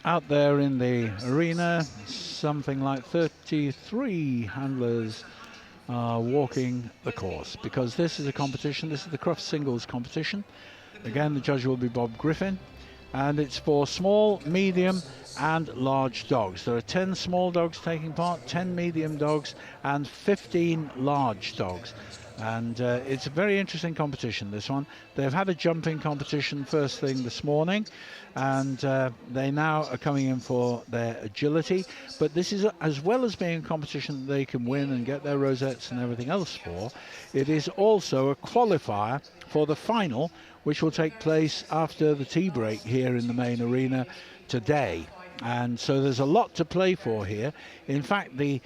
out there in the arena, something like 33 handlers are walking the course, because this is a competition. This is the Crufts singles competition. Again, the judge will be Bob Griffin, and it's for small, medium and large dogs. There are 10 small dogs taking part, 10 medium dogs and 15 large dogs. And it's a very interesting competition, this one. They've had a jumping competition first thing this morning, and they now are coming in for their agility. But this is, as well as being a competition that they can win and get their rosettes and everything else for, it is also a qualifier for the final, which will take place after the tea break here in the main arena today. And so there's a lot to play for here. In fact, the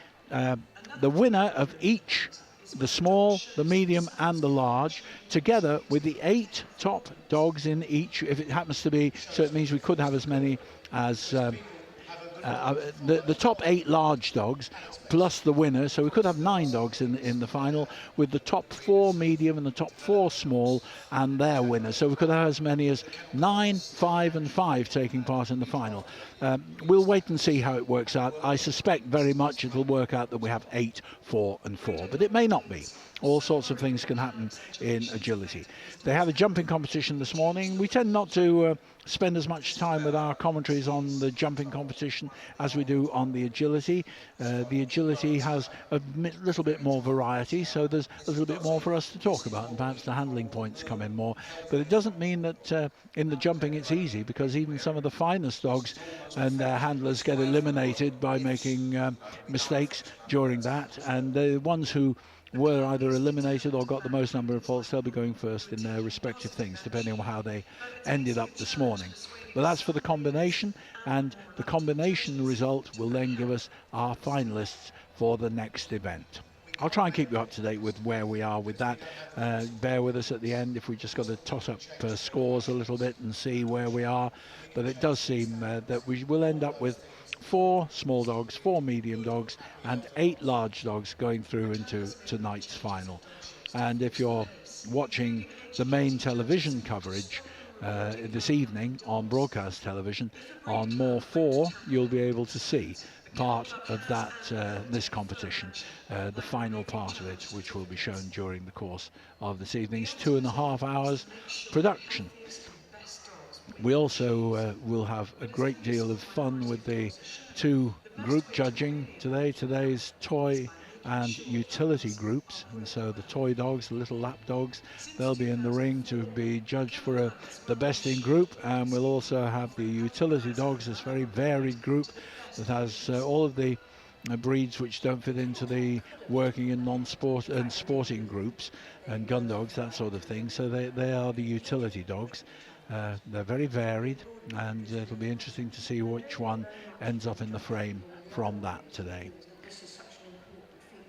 winner of each, the small, the medium and the large, together with the 8 top dogs in each, if it happens to be, so it means we could have as many as the top 8 large dogs plus the winner, so we could have 9 dogs in the final, with the top 4 medium and the top 4 small and their winner. So we could have as many as 9, 5 and 5 taking part in the final. We'll wait and see how it works out. I suspect very much it'll work out that we have 8, 4 and 4, but it may not be. All sorts of things can happen in agility. They had a jumping competition this morning. We tend not to spend as much time with our commentaries on the jumping competition as we do on the agility. The agility has a little bit more variety, so there's a little bit more for us to talk about, and perhaps the handling points come in more. But it doesn't mean that in the jumping it's easy, because even some of the finest dogs and their handlers get eliminated by making mistakes during that, and the ones who were either eliminated or got the most number of faults, they'll be going first in their respective things, depending on how they ended up this morning. But that's for the combination, and the combination result will then give us our finalists for the next event. I'll try and keep you up to date with where we are with that. Bear with us at the end if we just got to tot up scores a little bit and see where we are. But it does seem that we will end up with 4 small dogs, 4 medium dogs and 8 large dogs going through into tonight's final. And if you're watching the main television coverage this evening on broadcast television on More 4, you'll be able to see part of that this competition, the final part of it, which will be shown during the course of this evening's 2.5 hours production. We also will have a great deal of fun with the 2 group judging today. Today's toy and utility groups, and so the toy dogs, the little lap dogs, they'll be in the ring to be judged for the best in group. And we'll also have the utility dogs, this very varied group that has all of the breeds which don't fit into the working and non-sport and sporting groups, and gun dogs, that sort of thing. So they are the utility dogs. They're very varied, and it'll be interesting to see which one ends up in the frame from that today.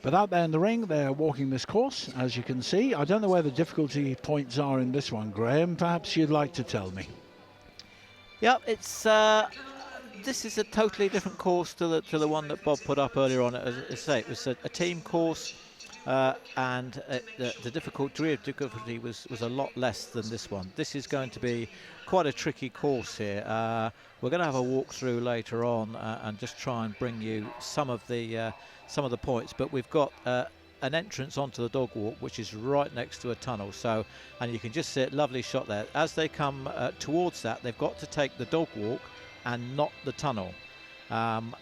But out there in the ring, they're walking this course, as you can see. I don't know where the difficulty points are in this one, Graham. Perhaps you'd like to tell me. Yep, it's this is a totally different course to the one that Bob put up earlier on. As I say, it was a team course, and the degree of difficulty was a lot less than this one. This is going to be quite a tricky course here. We're going to have a walkthrough later on and just try and bring you some of the points. But we've got an entrance onto the dog walk, which is right next to a tunnel. So, and you can just see it, lovely shot there. As they come towards that, they've got to take the dog walk and not the tunnel. And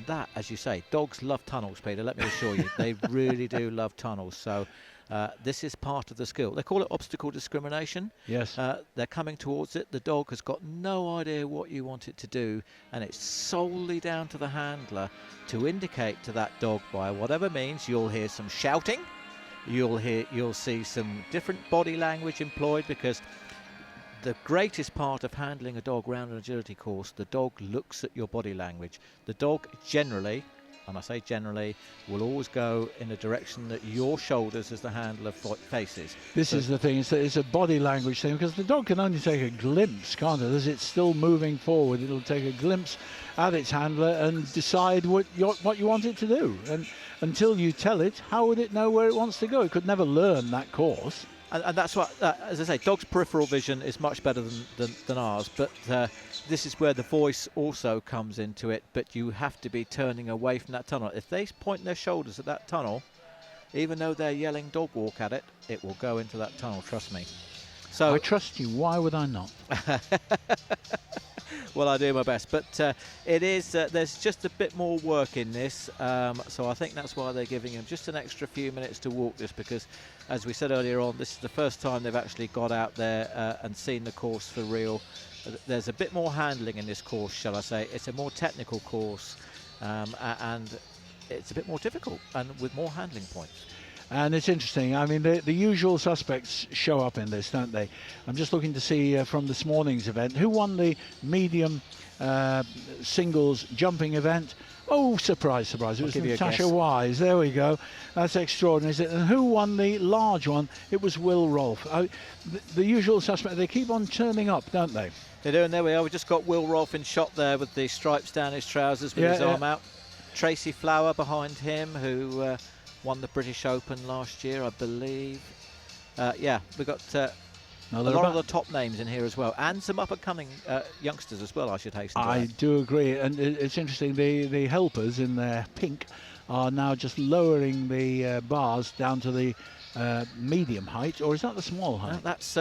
that, as you say, dogs love tunnels, Peter, let me assure you. They really do love tunnels. So this is part of the skill. They call it obstacle discrimination. Yes. They're coming towards it. The dog has got no idea what you want it to do, and it's solely down to the handler to indicate to that dog by whatever means. You'll hear some shouting. You'll see some different body language employed, because the greatest part of handling a dog round an agility course, the dog looks at your body language. The dog generally, and I say generally, will always go in the direction that your shoulders as the handler faces. This is the thing, it's a body language thing, because the dog can only take a glimpse, can't it? As it's still moving forward, it'll take a glimpse at its handler and decide what you want it to do. And until you tell it, how would it know where it wants to go? It could never learn that course. And that's what, as I say, dogs' peripheral vision is much better than ours, but this is where the voice also comes into it, but you have to be turning away from that tunnel. If they point their shoulders at that tunnel, even though they're yelling dog walk at it, it will go into that tunnel, trust me. So I trust you, why would I not? Well, I do my best, but it is there's just a bit more work in this, so I think that's why they're giving him just an extra few minutes to walk this, because as we said earlier on, this is the first time they've actually got out there and seen the course for real. There's a bit more handling in this course, shall I say. It's a more technical course, and it's a bit more difficult and with more handling points. And it's interesting, I mean, the usual suspects show up in this, don't they? I'm just looking to see from this morning's event, who won the medium singles jumping event? Oh, surprise, surprise, it was Natasha Wise. There we go. That's extraordinary. And who won the large one? It was Will Rolfe. The usual suspect, they keep on turning up, don't they? They do, and there we are. We just got Will Rolfe in shot there with the stripes down his trousers with his arm out. Tracy Flower behind him, who won the British Open last year, I believe. We've got a lot of the top names in here as well, and some up-and-coming youngsters as well, I should hasten to add. I do agree, and it's interesting, the helpers in their pink are now just lowering the bars down to the medium height, or is that the small height? That's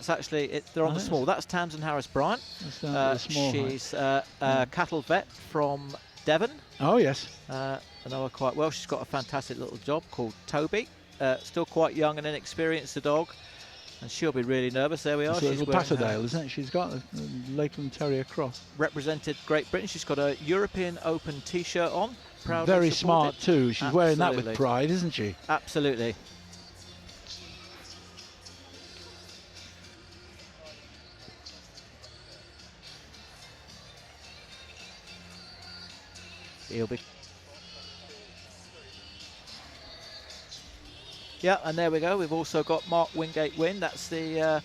actually, they're on the small. That's Tamsin Harris-Bryant. The small she's a cattle vet from Devon. Oh, yes. I know her quite well. She's got a fantastic little job called Toby. Still quite young and inexperienced, the dog. And she'll be really nervous. There we are. She's a little Patterdale, isn't it? She's got a Lakeland Terrier cross. Represented Great Britain. She's got a European Open T-shirt on. Proudly Very supported. smart too. She's wearing that with pride, isn't she? Absolutely. He'll be. Yeah, and there we go. We've also got Mark Wingate-Wynne. That's the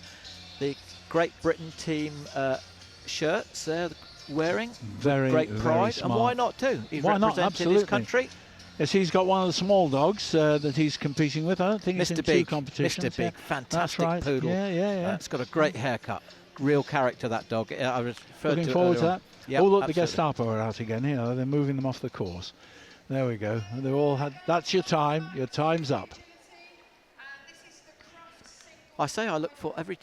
Great Britain team shirts they're wearing. Very, great pride. Very and why not too? He's represented his country. Yes, he's got one of the small dogs that he's competing with. I don't think he's in two competitions. Mr. Big, fantastic right. poodle. Yeah. It's got a great haircut. Real character, that dog. I referred Looking to forward to that. Yep, oh, look, absolutely. the Gestapo are out again. Here, they're moving them off the course. There we go. They've all had. That's your time. Your time's up. I say I look for every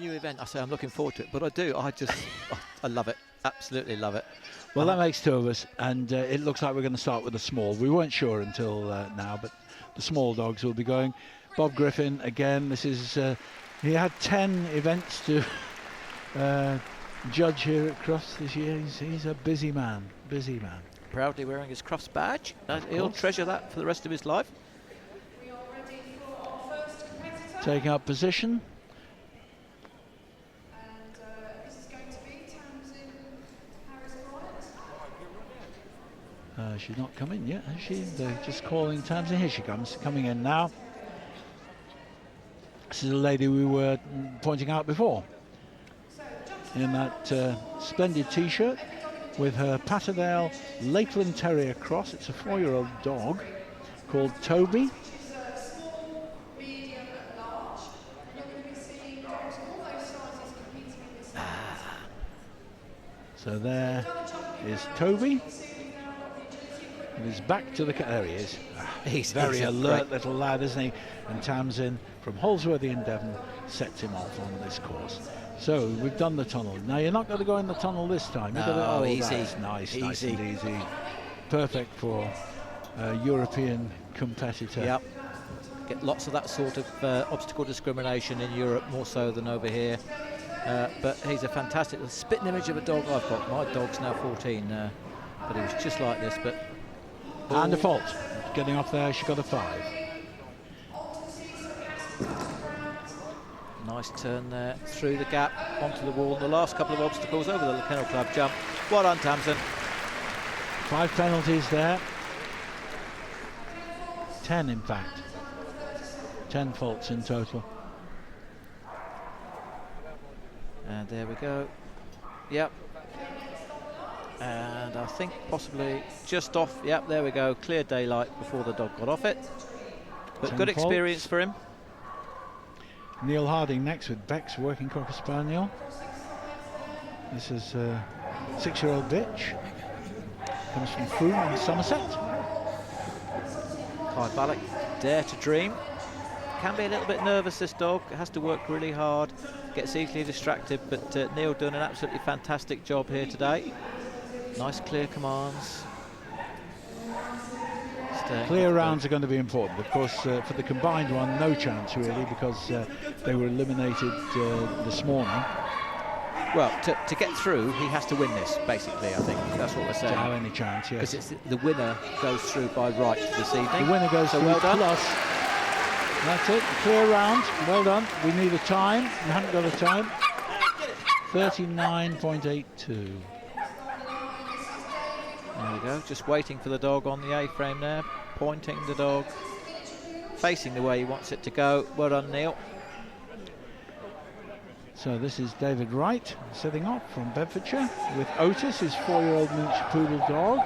new event. I say I'm looking forward to it, but I do. I love it. Absolutely love it. Well, that makes two of us, and it looks like we're going to start with the small. We weren't sure until now, but the small dogs will be going. Bob Griffin again. This is he had 10 events to judge here at Crufts this year. He's a busy man. Proudly wearing his Crufts badge. He'll treasure that for the rest of his life. Taking up position. And this is going to be Tamsin Harris-Bryant. She's not come in yet, has she? They're just calling Tamsin. Here she comes, coming in now. This is a lady we were pointing out before. In that splendid T-shirt with her Patterdale Lakeland Terrier cross. It's a 4-year-old dog called Toby. So there is Toby. And he's back to the there he is. He's very alert little lad, isn't he? And Tamsin from Holsworthy in Devon sets him off on this course. So we've done the tunnel. Now you're not going to go in the tunnel this time. No, easy. That's nice and easy. Perfect for a European competitor. Yep. Get lots of that sort of obstacle discrimination in Europe, more so than over here. But he's a fantastic, spitting image of a dog I've got. My dog's now 14, but he was just like this. But and a fault. Getting off there, she got a 5. Nice turn there, through the gap, onto the wall. The last couple of obstacles over the Kennel Club jump. Well done, Tamsin. 5 penalties there. 10, in fact. 10 faults in total. And there we go. Yep. And I think possibly just off. Yep, there we go. Clear daylight before the dog got off it. But good experience for him. Neil Harding next with Beck's working Cocker Spaniel. This is a 6-year-old bitch. Comes from Froome in Somerset. Clive Ballack, Dare to Dream. Can be a little bit nervous, this dog. Has to work really hard, gets easily distracted, but Neil doing an absolutely fantastic job here today. Nice clear commands. Clear rounds are going to be important. Of course, for the combined one, no chance really, because they were eliminated this morning. Well, to get through, he has to win this, basically, I think. That's what we're saying. To have any chance, yes. Because the winner goes through by right this evening. The winner goes through, well done. Plus. That's it, clear round. Well done. We need a time. We haven't got a time. 39.82. There we go, just waiting for the dog on the A-frame there, pointing the dog, facing the way he wants it to go. Well done, Neil. So this is David Wright setting off from Bedfordshire with Otis, his 4-year-old miniature poodle dog.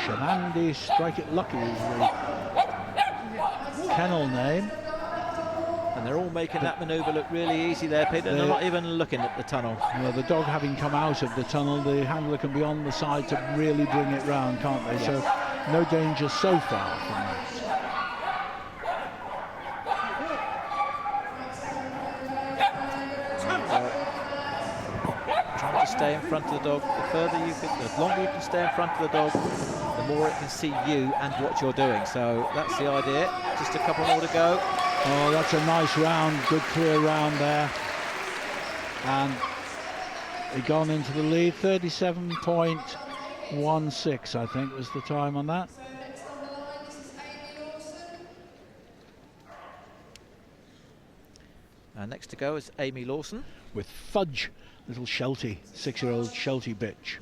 Shamandi Strike It Lucky is the kennel name. And they're all making that manoeuvre look really easy there, Peter. They're not even looking at the tunnel. Well, the dog having come out of the tunnel, the handler can be on the side to really bring it round, can't they? Yeah. So no danger so far from that. Trying to stay in front of the dog. The longer you can stay in front of the dog, the more it can see you and what you're doing. So that's the idea. Just a couple more to go. Oh, that's a nice round, good clear round there. And they've gone into the lead, 37.16, I think was the time on that. Next to go is Amy Lawson. With Fudge, little Sheltie, 6-year-old Sheltie bitch.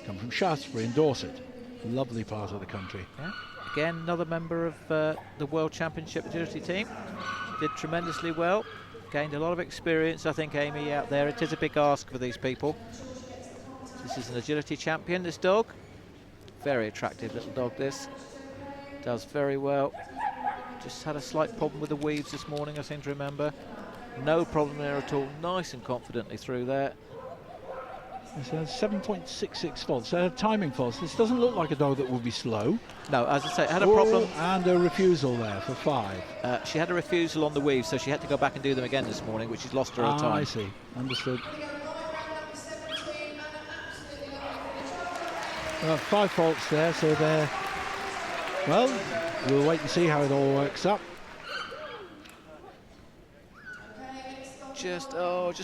Come from Shaftesbury in Dorset, lovely part of the country. Yeah. Again, another member of the World Championship agility team. Did tremendously well. Gained a lot of experience, I think, Amy, out there. It is a big ask for these people. This is an agility champion, this dog. Very attractive little dog, this. Does very well. Just had a slight problem with the weaves this morning, I seem to remember. No problem there at all. Nice and confidently through there. It's a 7.66 faults, timing faults. This doesn't look like a dog that will be slow. No, as I say, it had a problem. And a refusal there for 5. She had a refusal on the weave, so she had to go back and do them again this morning, which has lost her a time. I see, understood. 5 faults there, so they're... Well, we'll wait and see how it all works up. Just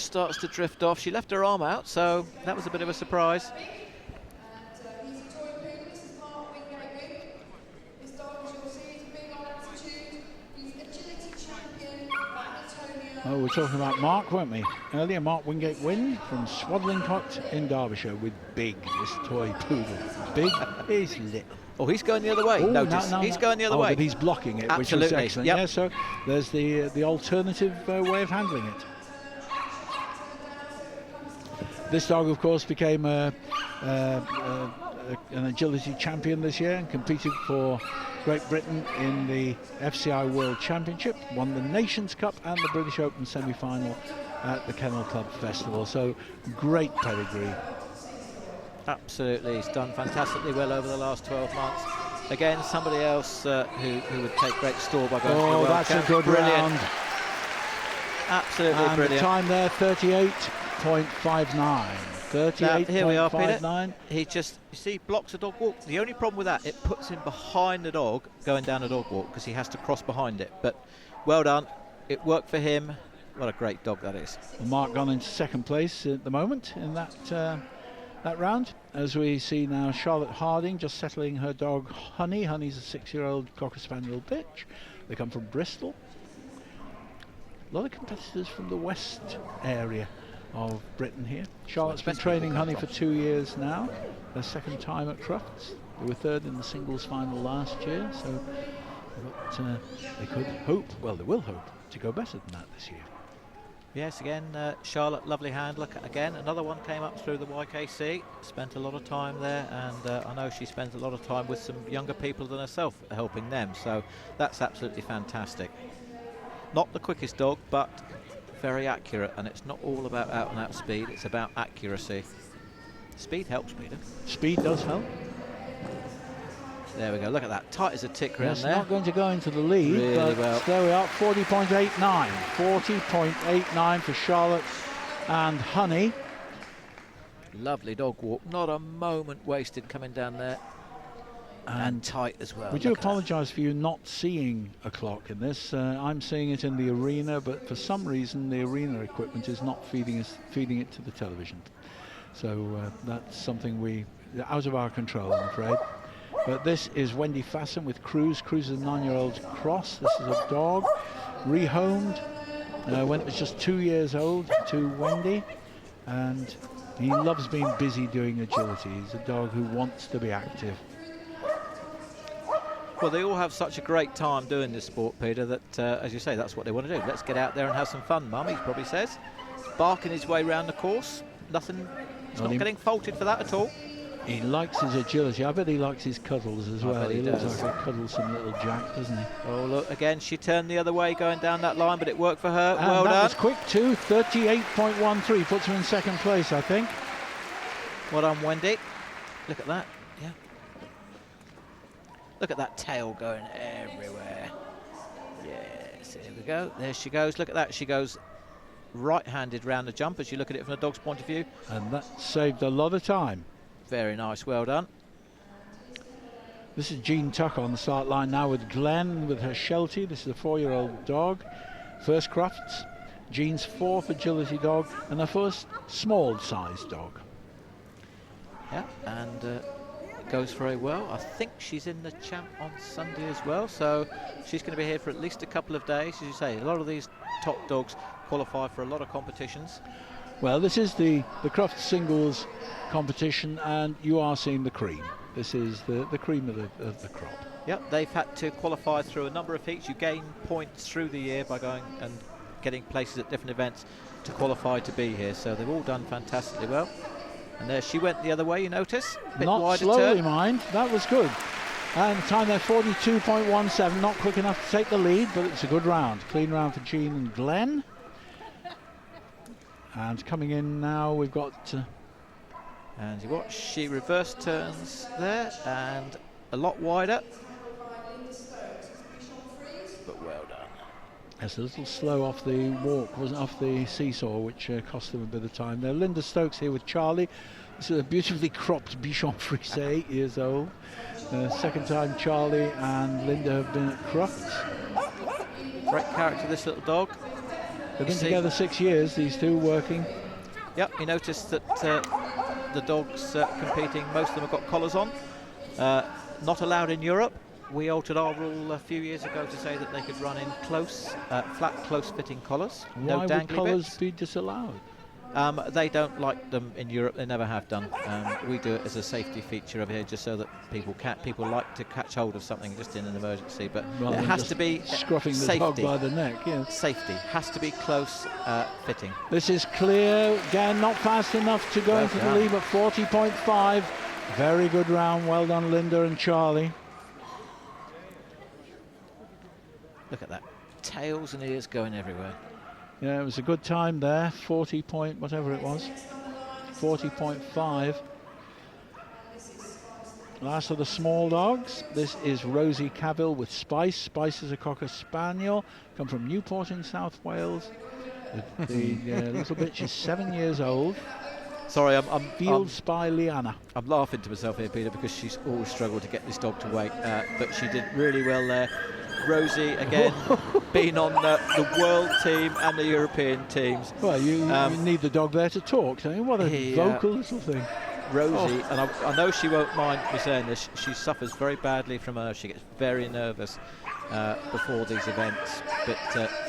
starts to drift off. She left her arm out, so that was a bit of a surprise. Oh, we're talking about Mark, weren't we? Earlier, Mark Wingate Wynn from Swadlincote in Derbyshire with Big, this toy poodle. Big is little. Oh, he's going the other way. Oh, Notice, he's going the other way. But he's blocking it, Absolutely. which is excellent. Yep. Yeah, so there's the alternative way of handling it. This dog, of course, became an agility champion this year and competed for Great Britain in the FCI World Championship, won the Nations Cup and the British Open semi-final at the Kennel Club Festival. So great pedigree. Absolutely, he's done fantastically well over the last 12 months. Again, somebody else who would take great store by going to the World that's Champ. a good round. Absolutely and brilliant. The time there, 38.59. 38.59. Here we are, Peter. He just, you see, blocks a dog walk. The only problem with that, it puts him behind the dog going down a dog walk because he has to cross behind it. But well done. It worked for him. What a great dog that is. Mark gone into second place at the moment in that round. As we see now, Charlotte Harding just settling her dog Honey. Honey's a 6-year-old Cocker Spaniel bitch. They come from Bristol. A lot of competitors from the west area of Britain here. Charlotte's been training Honey for 2 years now. Their second time at Crufts. They were third in the singles final last year, so they could hope, well, they will hope to go better than that this year. Yes, again, Charlotte, lovely handler. Again, another one came up through the YKC, spent a lot of time there, and I know she spends a lot of time with some younger people than herself, helping them, so that's absolutely fantastic. Not the quickest dog, but very accurate, and it's not all about out-and-out speed, it's about accuracy. Speed helps, Peter. Speed does help. There we go, look at that, tight as a tick around Yes, there. not going to go into the lead, Really but well. there we are, 40.89. 40.89 for Charlotte and Honey. Lovely dog walk, not a moment wasted coming down there. And tight as well. We do Look at that. apologise for you not seeing a clock in this. I'm seeing it in the arena, but for some reason the arena equipment is not feeding it to the television. So that's something out of our control, I'm afraid. But this is Wendy Fasten with Cruz. Cruz is a 9-year-old cross. This is a dog rehomed when it was just 2 years old to Wendy, and he loves being busy doing agility. He's a dog who wants to be active. Well, they all have such a great time doing this sport, Peter, that, as you say, that's what they want to do. Let's get out there and have some fun, Mum, he probably says. Barking his way around the course. Nothing, he's not getting faulted for that at all. He likes his agility. I bet he likes his cuddles as well. bet he looks does. like a cuddlesome little Jack, doesn't he? Oh, look, again, she turned the other way going down that line, but it worked for her. And Well that done. was quick too, 38.13, puts him in second place, I think. Well done, Wendy. Look at that, yeah. Look at that tail going everywhere. Yes, here we go. There she goes. Look at that. She goes right-handed round the jump as you look at it from the dog's point of view. And that saved a lot of time. Very nice. Well done. This is Jean Tucker on the start line now with Glenn with her Sheltie. This is a 4-year-old dog. First Crufts. Jean's 4th agility dog and her first small-sized dog. Yeah, and it goes very well. I think she's in the champ on Sunday as well, so she's going to be here for at least a couple of days. As you say, a lot of these top dogs qualify for a lot of competitions. Well, this is the Crufts singles competition, and you are seeing the cream. This is the cream of the crop. Yep, they've had to qualify through a number of heats. You gain points through the year by going and getting places at different events to qualify to be here, so they've all done fantastically well. And there she went the other way, you notice. Bit Not wider slowly, turn. mind. That was good. And the time there, 42.17. Not quick enough to take the lead, but it's a good round. Clean round for Jean and Glenn. And coming in now, we've got... and you watch, she reverse turns there, and a lot wider. But well done. It's a little slow off the walk, wasn't off the seesaw, which cost them a bit of time there. Linda Stokes here with Charlie. This is a beautifully cropped Bichon Frise, 8 years old. Second time Charlie and Linda have been at Crufts. Great character, this little dog. They've been see- together 6 years, these two working. Yep, you notice that the dogs competing, most of them have got collars on. Not allowed in Europe. We altered our rule a few years ago to say that they could run in close, flat, close-fitting collars. No Why would dangly collars bits. be disallowed? They don't like them in Europe. They never have done. We do it as a safety feature over here, just so that people like to catch hold of something just in an emergency. But Rather it than has just to be scruffing the safety. dog by the neck, yes. Safety has to be close fitting. This is clear, again, not fast enough to go Well into the done. lead, but 40.5. Very good round, well done Linda and Charlie. Look at that. Tails and ears going everywhere. Yeah, it was a good time there, 40 point, whatever it was, 40.5. Last of the small dogs, this is Rosie Cavill with Spice. Spice is a Cocker Spaniel, come from Newport in South Wales. The little bitch is 7 years old. Sorry, Fields by Liana. I'm laughing to myself here, Peter, because she's always struggled to get this dog to wait, but she did really well there. Rosie, again, been on the world team and the European teams. Well, you need the dog there to talk, don't you? What a vocal little thing. Rosie, and I know she won't mind me saying this, she suffers very badly from her. She gets very nervous before these events, but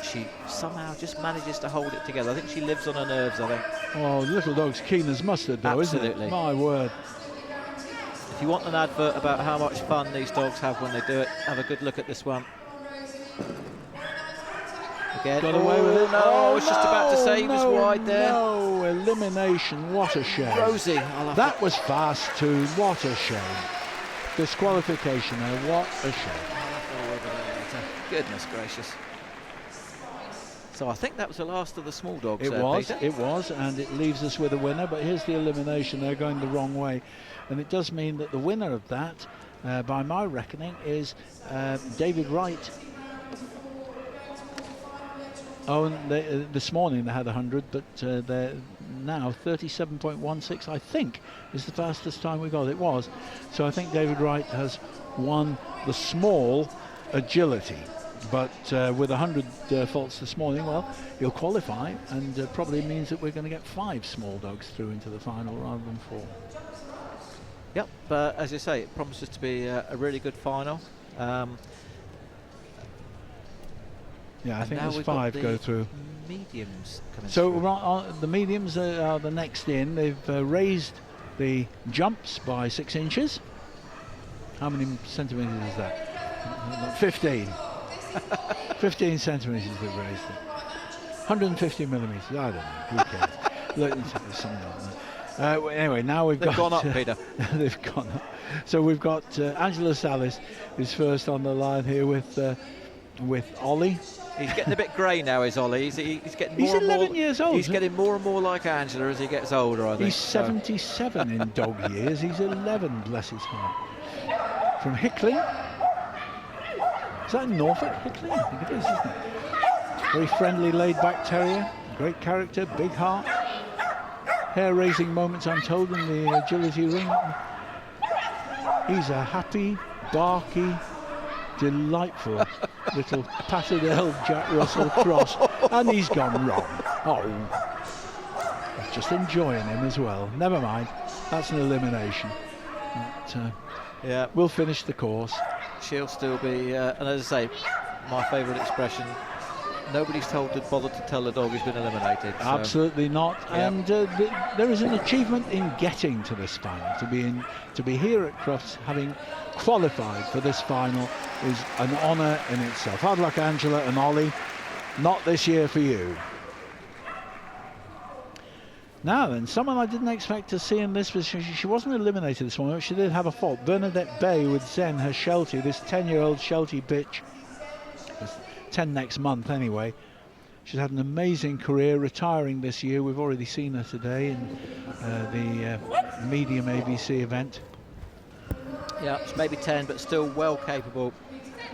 she somehow just manages to hold it together. I think she lives on her nerves, I think. Oh, the little dog's keen as mustard, though, Absolutely. isn't it? My word. If you want an advert about how much fun these dogs have when they do it, have a good look at this one. Again. Got away with it. No, I was just about to say he was wide there. No, elimination. What a shame. Rosie. That was fast too. What a shame. Disqualification there. What a shame. Goodness gracious. So I think that was the last of the small dogs. It Peter. was, and it leaves us with a winner. But here's the elimination. They're going the wrong way, and it does mean that the winner of that, by my reckoning, is David Wright. Oh, and this morning they had 100, but they're now 37.16, I think, is the fastest time we got. It was. So I think David Wright has won the small agility. But with 100 faults this morning, well, he'll qualify, and probably means that we're going to get 5 small dogs through into the final rather than 4. Yep, but as you say, it promises to be a really good final. Yeah, I think there's 5 go through. Mediums coming so through. The mediums are the next in. They've raised the jumps by 6 inches. How many centimetres is that? 15. 15 centimetres they've raised it. 150 millimetres. I don't know. Who cares? Look, something like that. Anyway, now They've gone up, Peter. They've gone up. So we've got Angela Salis, who's first on the line here with Ollie. He's getting a bit grey now, is Ollie. He's getting more He's and 11 more. years old. He's getting more and more like Angela as he gets older, I think. He's 77 in dog years. He's 11, bless his heart. From Hickling. Is that in Norfolk, Hickling? I think it is, isn't it? Very friendly, laid-back terrier. Great character, big heart. Hair-raising moments, I'm told, in the agility ring. He's a happy, barky, delightful little Patterdale Jack Russell cross, and he's gone wrong. Oh, just enjoying him as well. Never mind, that's an elimination. But, yeah, we'll finish the course. She'll still be, and as I say, my favourite expression: nobody's bothered to tell the dog he's been eliminated. So. Absolutely not. Yeah. And there is an achievement in getting to this final. To be here at Crufts, having qualified for this final, is an honour in itself. Hard luck, Angela and Ollie. Not this year for you. Now then, someone I didn't expect to see in this position. She wasn't eliminated this morning, but she did have a fault. Bernadette Bay with Zen, her Sheltie, this 10-year-old Sheltie bitch. It's 10 next month anyway. She's had an amazing career, retiring this year. We've already seen her today in the medium ABC event. Yeah, it's maybe 10, but still well capable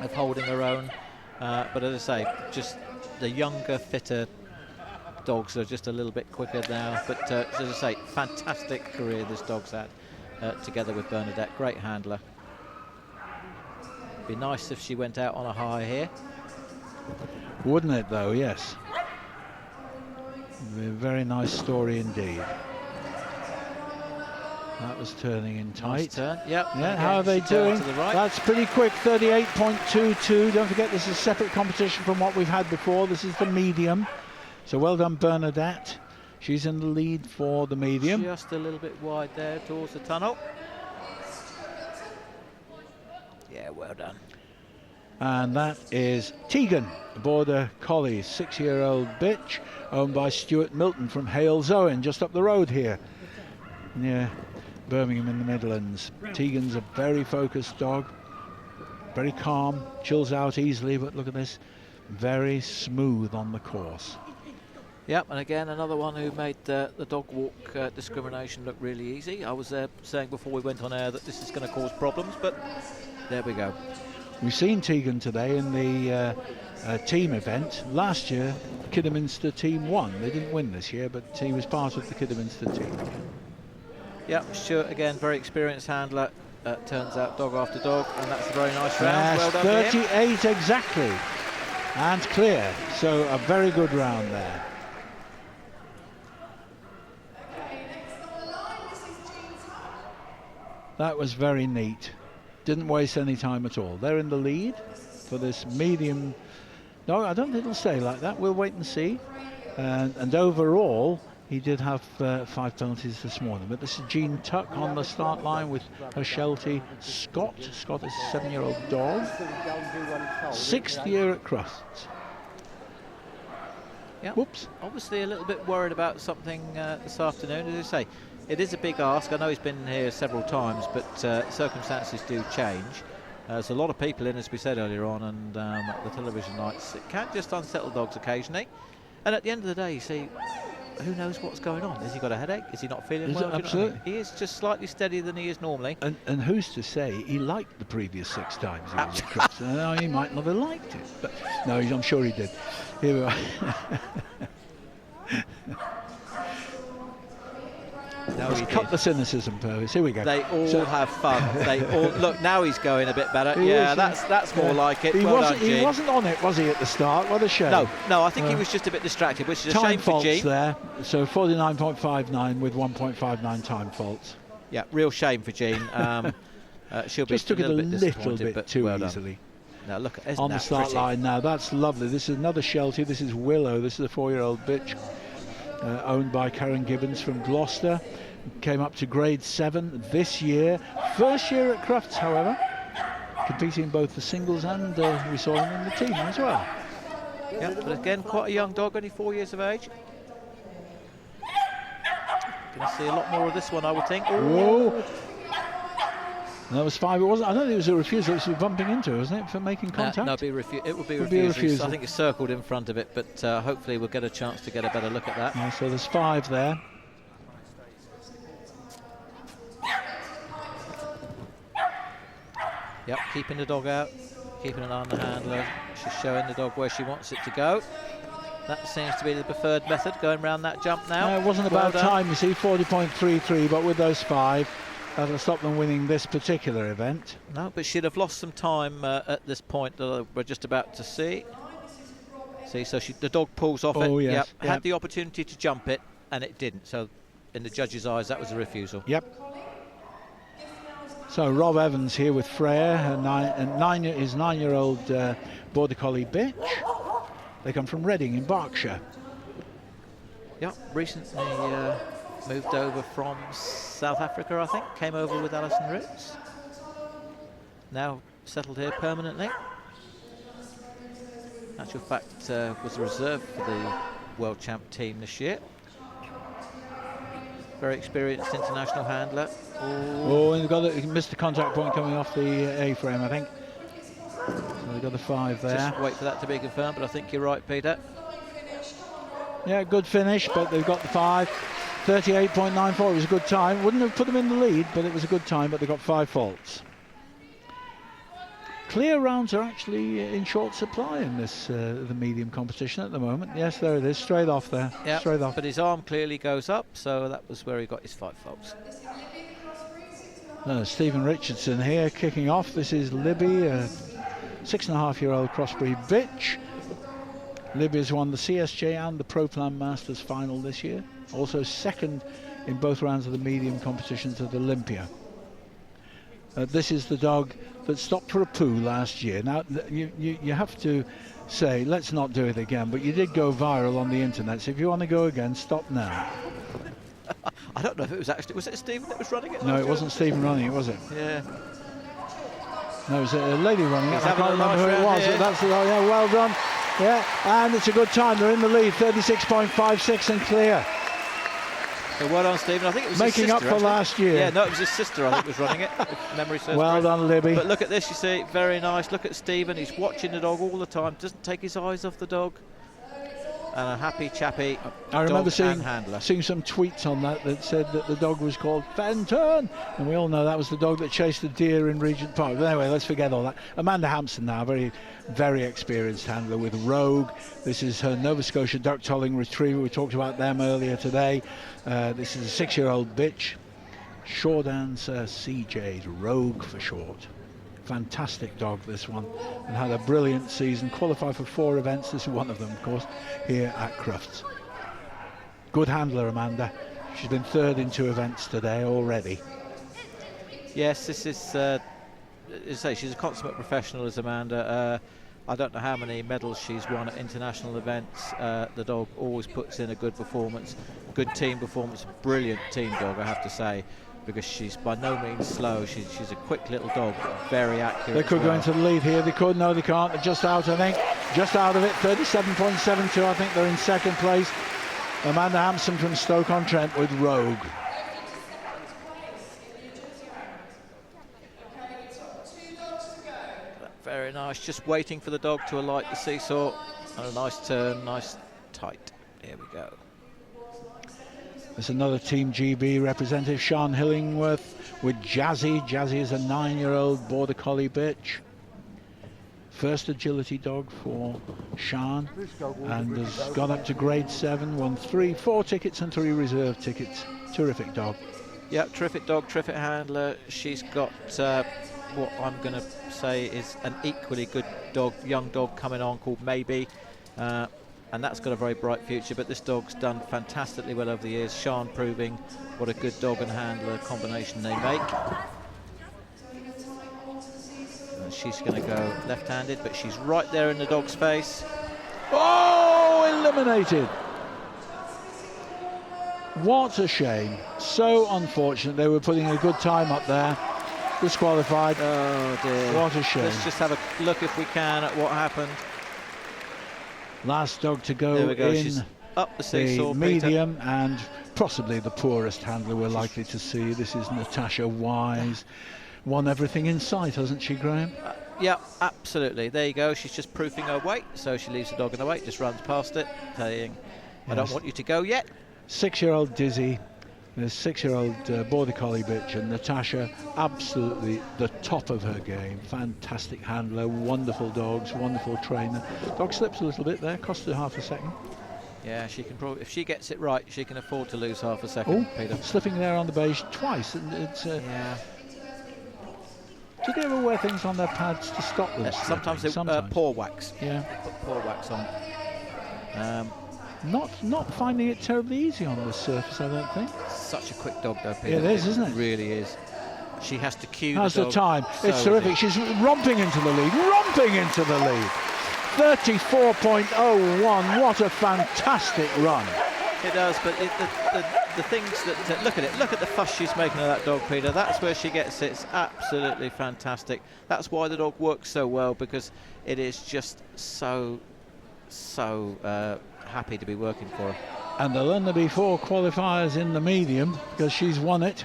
of holding her own. But as I say, just the younger, fitter dogs are just a little bit quicker now. But as I say, fantastic career this dog's had together with Bernadette. Great handler. Be nice if she went out on a high here. Wouldn't it though? Yes. A very nice story indeed. That was turning in tight. Nice turn. Yep. Yeah, how are they doing? To the right. That's pretty quick, 38.22. Don't forget this is a separate competition from what we've had before. This is the medium. So well done, Bernadette. She's in the lead for the medium. Just a little bit wide there towards the tunnel. Yeah, well done. And that is Tegan, a Border Collie, 6-year-old bitch, owned by Stuart Milton from Hales Owen, just up the road here, near Birmingham in the Midlands. Tegan's a very focused dog, very calm, chills out easily, but look at this, very smooth on the course. Yep, and again, another one who made the dog walk discrimination look really easy. I was saying before we went on air that this is going to cause problems, but there we go. We've seen Tegan today in the team event. Last year, Kidderminster team won. They didn't win this year, but he was part of the Kidderminster team. Yep, Stuart, again, very experienced handler. Turns out dog after dog, and that's a very nice round. Yes, well done 38 exactly, and clear. So a very good round there. That was very neat. Didn't waste any time at all. They're in the lead for this medium. No, I don't think it'll stay like that. We'll wait and see. And overall, he did have 5 penalties this morning. But this is Jean Tuck on the start line with her Sheltie Scott. Scott is a 7-year-old dog. 6th year at Crufts. Yep. Whoops. Obviously a little bit worried about something this afternoon. As I say, it is a big ask. I know he's been here several times, but circumstances do change. There's a lot of people in, as we said earlier on, and the television lights. It can just unsettle dogs occasionally. And at the end of the day, you see, who knows what's going on? Has he got a headache? Is he not feeling Is well? it? Do you know what I Absolutely. mean? He is just slightly steadier than he is normally. And who's to say he liked the previous 6 times he was at Crufts? No, he might not have liked it, but no, I'm sure he did. Here we are. No, Let's he cut did. the cynicism, Purvis. Here we go. They all So- have fun. They all look. Now he's going a bit better. He Yeah, is, that's more like it. He Well wasn't. done, He Gene. wasn't on it, was he, at the start? What a shame. No, I think he was just a bit distracted, which is a Time shame for faults Gene. there. So 49.59 with 1.59 time faults. Yeah, real shame for Jean. She'll be Just took it a little bit little disappointed, bit but too well done. easily. Now look, isn't On the that start pretty? line now. That's lovely. This is another Sheltie. This is Willow. This is a 4-year-old bitch owned by Karen Gibbons from Gloucester. Came up to grade 7 this year. First year at Crufts, however. Competing in both the singles and we saw him in the team as well. Yeah, but again, quite a young dog, only 4 years of age. Going to see a lot more of this one, I would think. Whoa! That was 5. It wasn't. I don't think it was a refusal. It was bumping into, wasn't it, for making contact? No, it would be Would be a refusal. refusal. I think it's circled in front of it, but hopefully we'll get a chance to get a better look at that. Yeah, so there's 5 there. Yep, keeping the dog out, keeping an eye on the handler. She's showing the dog where she wants it to go. That seems to be the preferred method, going round that jump now. No, it wasn't Well about done. time, you see, 40.33, but with those 5, that'll stop them winning this particular event. No, but she'd have lost some time at this point that we're just about to see. See, so the dog pulls off it. Oh, yes, Yep. yep. Had the opportunity to jump it, and it didn't. So, in the judge's eyes, that was a refusal. Yep. So Rob Evans here with Freya, his 9-year-old Border Collie bitch. They come from Reading in Berkshire. Yep, recently moved over from South Africa, I think. Came over with Alison Roots. Now settled here permanently. Actual fact, was a reserve for the World Champ team this year. Very experienced international handler. Oh, and he missed the contact point coming off the A-frame, I think. So they've got the 5 there. Just wait for that to be confirmed, but I think you're right, Peter. Yeah, good finish, but they've got the 5. 38.94 was a good time. Wouldn't have put them in the lead, but it was a good time, but they got 5 faults. Clear rounds are actually in short supply in this the medium competition at the moment. Yes, there it is, straight off there. Yeah, straight off. but his arm clearly goes up, so that was where he got his 5 faults. Stephen Richardson here kicking off. This is Libby, a 6.5-year-old crossbreed bitch. Libby has won the CSJ and the Pro Plan Masters final this year. Also second in both rounds of the medium competitions at Olympia. This is the dog that stopped for a poo last year. Now, you have to say, let's not do it again, but you did go viral on the internet, so if you want to go again, stop now. I don't know if it was actually... Was it Stephen that was running it? No, it wasn't Stephen running it, was it? Yeah. No, it was a lady running it. He's I having can't a remember nice who it round was. here. That's yeah, well done. Yeah, and it's a good time. They're in the lead, 36.56 and clear. So well done, Stephen. I think it was Making his up sister, for actually. last year. Yeah, no, it was his sister, I think, was running it, if memory serves Well correct. done, Libby. But look at this, you see, very nice. Look at Stephen, he's watching the dog all the time, doesn't take his eyes off the dog. And a happy, chappy I remember dog and handler. seeing some tweets on that said that the dog was called Fenton, and we all know that was the dog that chased the deer in Regent Park. But anyway, let's forget all that. Amanda Hampson now, very, very experienced handler with Rogue. This is her Nova Scotia duck tolling retriever. We talked about them earlier today. This is a 6-year-old bitch. Shawdance CJ's Rogue for short. Fantastic dog, this one, and had a brilliant season. Qualified for 4 events. This is one of them, of course, here at Crufts. Good handler, Amanda. She's been 3rd in 2 events today already. Yes, this is, as I say, she's a consummate professional, as Amanda. I don't know how many medals she's won at international events. The dog always puts in a good performance, good team performance, brilliant team dog, I have to say, because she's by no means slow. She's a quick little dog, but very accurate. They could as go well. into the lead here. They could. No, they can't. They're just out, I think. Just out of it. 37.72. I think they're in 2nd place. Amanda Hampson from Stoke-on-Trent with Rogue. Very Very nice, just waiting for the dog to alight the seesaw. And a nice turn tight. Here we go. There's another Team GB representative, Sean Hillingworth, with Jazzy. Jazzy is a 9-year-old Border Collie bitch. First agility dog for Sean, and has gone up to grade 7, won 4 tickets and 3 reserve tickets. Terrific dog. Yeah, terrific dog, terrific handler. She's got what I'm going to say is an equally good dog, young dog coming on called Maybe. And that's got a very bright future, but this dog's done fantastically well over the years. Sean proving what a good dog and handler combination they make. And she's going to go left-handed, but she's right there in the dog's face. Oh, eliminated. What a shame. So unfortunate. They were putting a good time up there. Disqualified. Oh dear. What a shame. Let's just have a look, if we can, at what happened. Last dog to go There we go. in She's up the seesaw, the medium, and possibly the poorest handler we're likely to see. This is Natasha Wise. Won everything in sight, hasn't she, Graham? Yeah, absolutely. There you go. She's just proofing her weight, so she leaves the dog in the weight, just runs past it, saying, I don't want you to go yet. 6-year-old Dizzy, the 6-year-old Border Collie bitch, and Natasha, absolutely the top of her game. Fantastic handler, wonderful dogs, wonderful trainer. Dog slips a little bit there, cost her half a second. Yeah, she can probably, if she gets it right, she can afford to lose half a second, Peter. Slipping there on the beige twice. And it's, yeah. Do they ever wear things on their pads to stop them? Sometimes they paw wax. Yeah. They put paw wax on. Not finding it terribly easy on this surface, I don't think. Such a quick dog, though, Peter. Yeah, it is, isn't it? Really is. She has to cue How's the the dog. time? So It's terrific. She's romping into the lead. Romping into the lead. 34.01. What a fantastic run. It does, but the things that look at it. Look at the fuss she's making of that dog, Peter. That's where she gets it. It's absolutely fantastic. That's why the dog works so well, because it is just so happy to be working for her. And there'll only be 4 qualifiers in the medium because she's won it.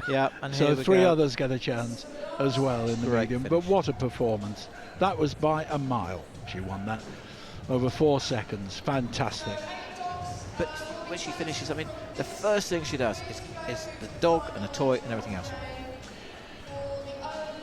Yeah, and so here we 3 go. others get a chance as well in the Great medium. finish. But what a performance. That was by a mile. She won that over 4 seconds. Fantastic. But when she finishes, I mean, the first thing she does is the dog and the toy and everything else.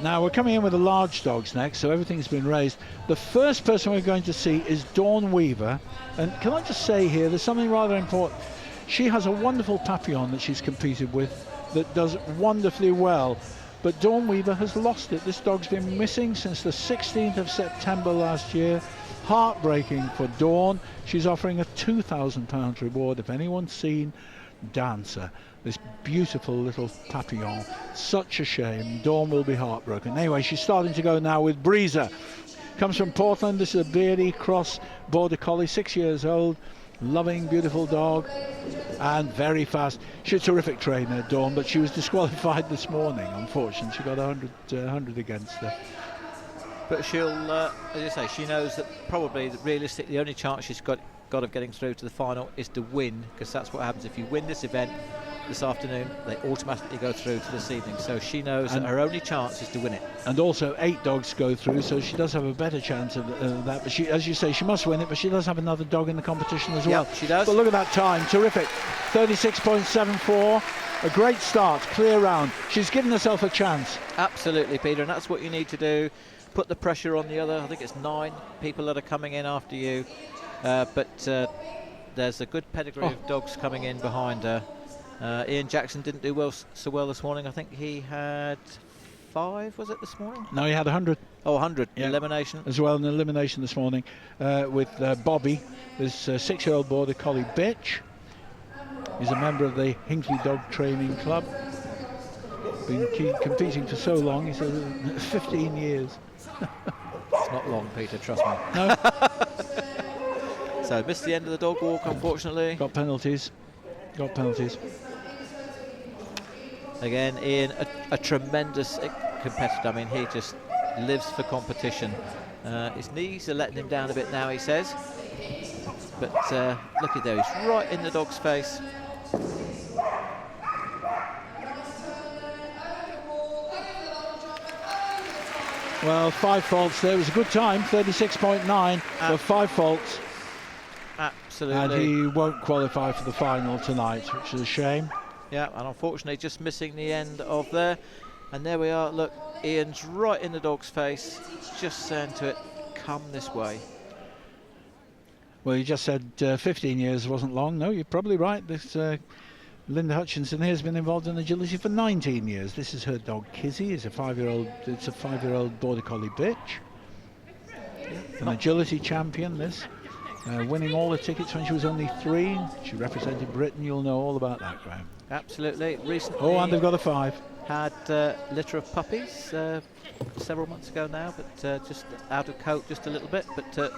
Now we're coming in with the large dogs next, so everything's been raised. The first person we're going to see is Dawn Weaver, and can I just say here, there's something rather important. She has a wonderful Papillon that she's competed with that does wonderfully well, but Dawn Weaver has lost it. This dog's been missing since the 16th of September last year. Heartbreaking for Dawn. She's offering a £2,000 reward if anyone's seen Dancer, this beautiful little Papillon. Such a shame. Dawn will be heartbroken. Anyway, she's starting to go now with Breezer. Comes from Portland. This is a beardy cross Border Collie, 6 years old. Loving, beautiful dog, and very fast. She's a terrific trainer, Dawn, but she was disqualified this morning, unfortunately. She got 100 against her. But she'll, as you say, she knows that probably, realistically, the only chance she's got of getting through to the final is to win, because that's what happens if you win this event this afternoon. They automatically go through to this evening, so she knows that her only chance is to win it. And also 8 dogs go through, so she does have a better chance of that. But she, as you say, she must win it, but she does have another dog in the competition as well. Yep, she does. But look at that time, terrific. 36.74, a great start, clear round. She's given herself a chance. Absolutely, Peter, and that's what you need to do. Put the pressure on the other, I think it's 9 people that are coming in after you. But there's a good pedigree of dogs coming in behind her. Ian Jackson didn't do so well this morning. I think he had 5, was it, this morning? No, he had 100. Oh, 100, yeah. elimination. As well, an elimination this morning with Bobby, this 6-year-old Border Collie bitch. He's a member of the Hinckley Dog Training Club. Been competing for so long, he said 15 years. It's not long, Peter, trust me. No. So missed the end of the dog walk, unfortunately. Got penalties. Again, Ian, a tremendous competitor. I mean, he just lives for competition. His knees are letting him down a bit now, he says. But look at there, he's right in the dog's face. Well, 5 faults there. It was a good time, 36.9 for 5 faults. Absolutely. And he won't qualify for the final tonight, which is a shame. Yeah, and unfortunately just missing the end of there. And there we are, look, Ian's right in the dog's face, just saying to it, come this way. Well, you just said 15 years wasn't long. No, you're probably right. This Linda Hutchinson here has been involved in agility for 19 years. This is her dog Kizzy. It's a 5-year-old border collie bitch. An agility champion, this. Winning all the tickets when she was only 3. She represented Britain. You'll know all about that, Graham. Absolutely. Recently. Oh, and they've got a 5. Had a litter of puppies several months ago now, but just out of coat just a little bit. But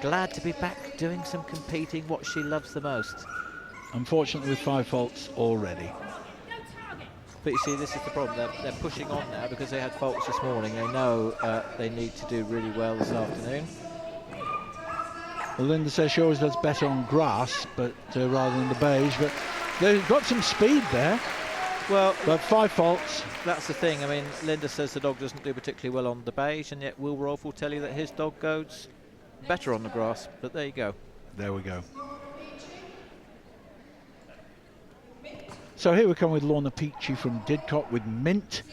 glad to be back doing some competing, what she loves the most. Unfortunately, with 5 faults already. But you see, this is the problem. They're pushing on now because they had faults this morning. They know they need to do really well this afternoon. Well, Linda says she always does better on grass, but rather than the beige. But they've got some speed there. Well, but 5 faults. That's the thing. I mean, Linda says the dog doesn't do particularly well on the beige, and yet Will Rolfe will tell you that his dog goes better on the grass. But there you go. There we go. So here we come with Lorna Peachy from Didcot with Mint.